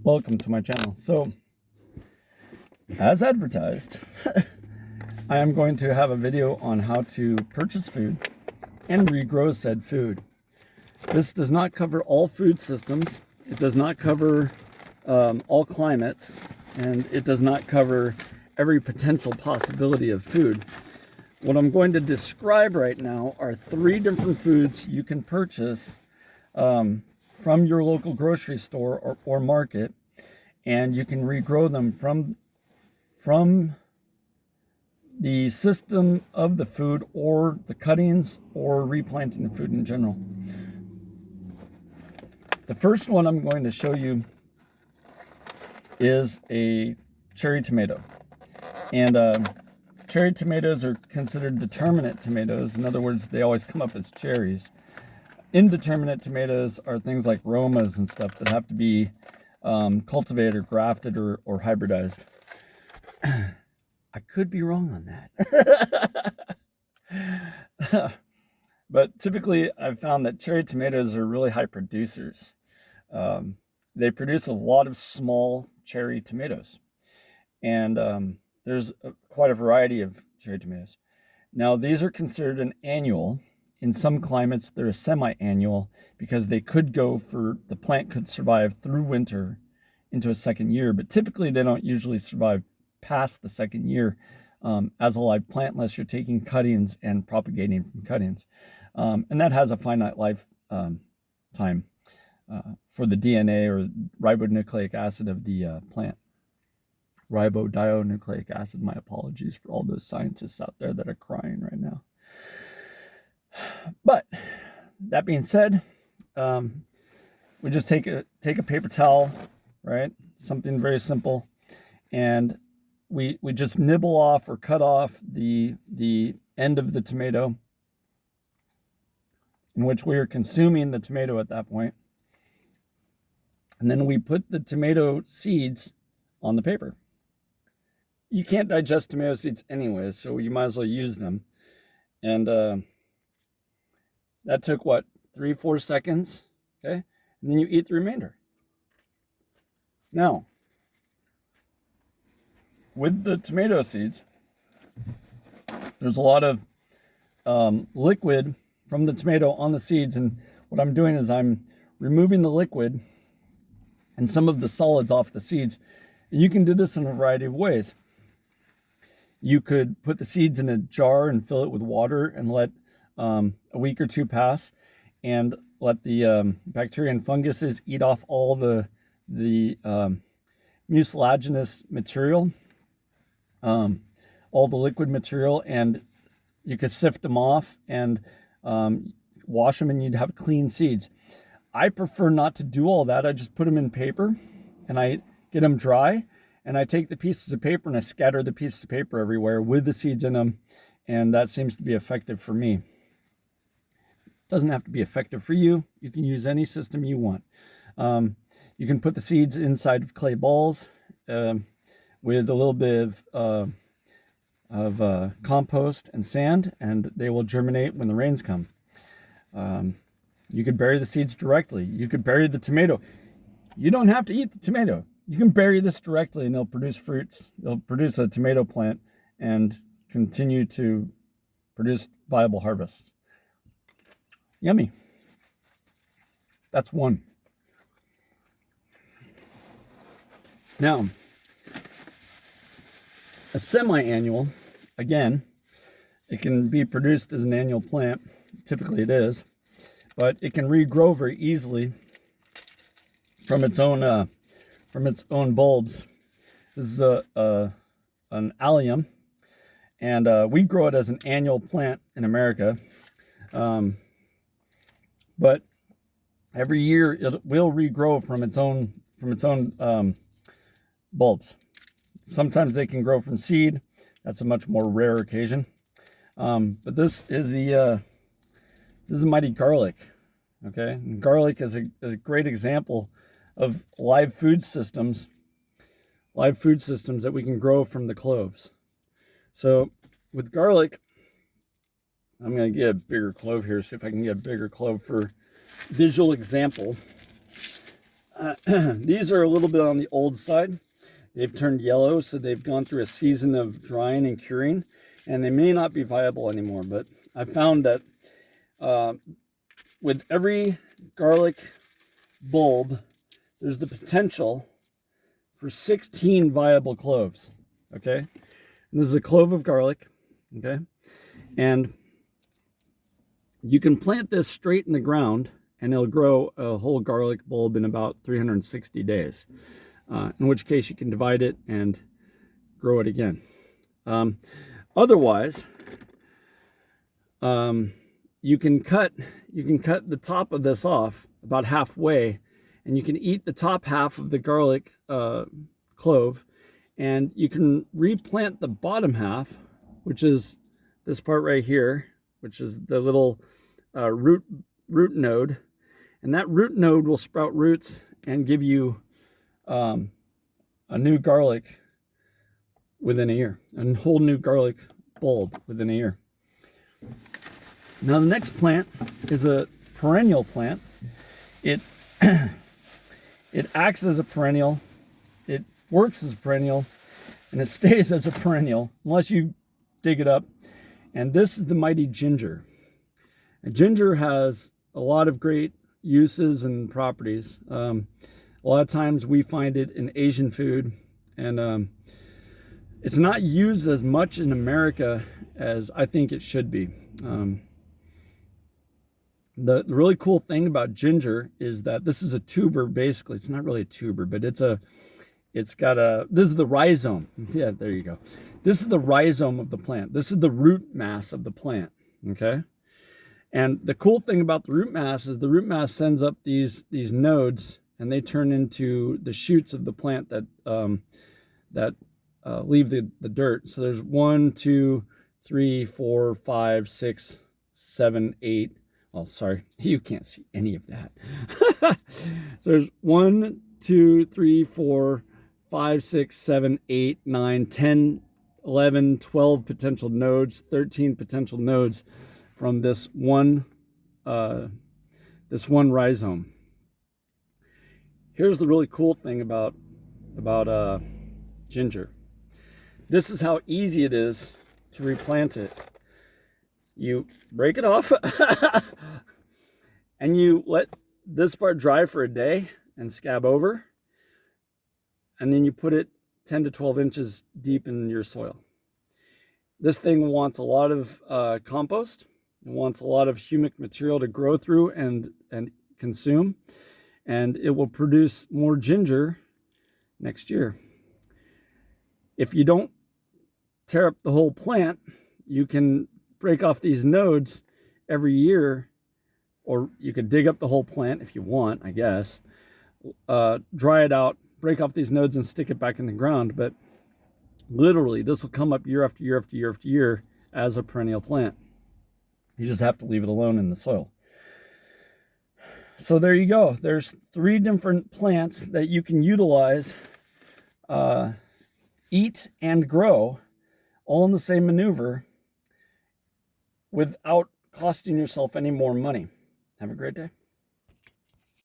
Welcome to my channel. So, as advertised, I am going to have a video on how to purchase food and regrow said food. This does not cover all food systems. It does not cover all climates, and it does not cover every potential possibility of food. What I'm going to describe right now are 3 different foods you can purchase from your local grocery store or market, and you can regrow them from the system of the food or the cuttings or replanting the food in general. The first one I'm going to show you is a cherry tomato. And cherry tomatoes are considered determinate tomatoes. In other words, they always come up as cherries. Indeterminate tomatoes are things like Romas and stuff that have to be cultivated or grafted or hybridized. I could be wrong on that. But typically I've found that cherry tomatoes are really high producers. They produce a lot of small cherry tomatoes. And there's quite a variety of cherry tomatoes. Now, these are considered an annual. In some climates, they're a semi-annual because the plant could survive through winter into a second year, but typically they don't usually survive past the second year as a live plant unless you're taking cuttings and propagating from cuttings. And that has a finite life time for the DNA or ribonucleic acid of the plant. Ribodionucleic acid. My apologies for all those scientists out there that are crying right now. But that being said, we just take a paper towel, right? Something very simple, and we just nibble off or cut off the end of the tomato, in which we are consuming the tomato at that point. And then we put the tomato seeds on the paper. You can't digest tomato seeds anyway, so you might as well use them. And that took, 3-4 seconds, okay? And then you eat the remainder. Now, with the tomato seeds, there's a lot of liquid from the tomato on the seeds, and what I'm doing is I'm removing the liquid and some of the solids off the seeds. And you can do this in a variety of ways. You could put the seeds in a jar and fill it with water and let a week or 2 pass, and let the bacteria and funguses eat off all the mucilaginous material, all the liquid material, and you could sift them off and wash them, and you'd have clean seeds. I prefer not to do all that. I just put them in paper and I get them dry, and I take the pieces of paper and I scatter the pieces of paper everywhere with the seeds in them, and that seems to be effective for me. Doesn't have to be effective for you. You can use any system you want. You can put the seeds inside of clay balls with a little bit of compost and sand, and they will germinate when the rains come. You could bury the seeds directly. You could bury the tomato. You don't have to eat the tomato. You can bury this directly and they'll produce fruits. They'll produce a tomato plant and continue to produce viable harvests. Yummy. That's one. Now, a semi-annual, again, it can be produced as an annual plant. Typically it is, but it can regrow very easily from its own bulbs. This is an allium, and we grow it as an annual plant in America. But every year it will regrow from its own bulbs. Sometimes they can grow from seed. That's a much more rare occasion. But this is mighty garlic. Okay, and garlic is a great example of live food systems that we can grow from the cloves. So with garlic, I'm going to get a bigger clove here, see if I can get a bigger clove for visual example. These are a little bit on the old side. They've turned yellow, so they've gone through a season of drying and curing, and they may not be viable anymore. But I found that with every garlic bulb, there's the potential for 16 viable cloves. Okay, and this is a clove of garlic. Okay, and you can plant this straight in the ground, and it'll grow a whole garlic bulb in about 360 days. In which case you can divide it and grow it again. Otherwise, you can cut the top of this off about halfway, and you can eat the top half of the garlic clove, and you can replant the bottom half, which is this part right here, which is the little root node, and that root node will sprout roots and give you a new garlic within a year, a whole new garlic bulb within a year. Now the next plant is a perennial plant. It acts as a perennial, it works as a perennial, and it stays as a perennial unless you dig it up. And this is the mighty ginger. And ginger has a lot of great uses and properties. A lot of times we find it in Asian food, and it's not used as much in America as I think it should be. The really cool thing about ginger is that this is a tuber, basically. It's not really a tuber, but this is the rhizome. Yeah, there you go. This is the rhizome of the plant. This is the root mass of the plant, okay? And the cool thing about the root mass is the root mass sends up these nodes, and they turn into the shoots of the plant that leave the dirt. So there's 1, 2, 3, 4, 5, 6, 7, 8. Oh, sorry, you can't see any of that. So there's 1, 2, 3, 4, 5, 6, 7, 8, 9, 10, 11, 12 potential nodes, 13 potential nodes from this one rhizome. Here's the really cool thing about ginger. This is how easy it is to replant it. You break it off and you let this part dry for a day and scab over, and then you put it 10 to 12 inches deep in your soil. This thing wants a lot of compost. It wants a lot of humic material to grow through and consume, and it will produce more ginger next year. If you don't tear up the whole plant, you can break off these nodes every year, or you could dig up the whole plant if you want, I guess, dry it out, break off these nodes and stick it back in the ground. But literally, this will come up year after year after year after year as a perennial plant. You just have to leave it alone in the soil. So there you go. There's 3 different plants that you can utilize, eat and grow, all in the same maneuver, without costing yourself any more money. Have a great day.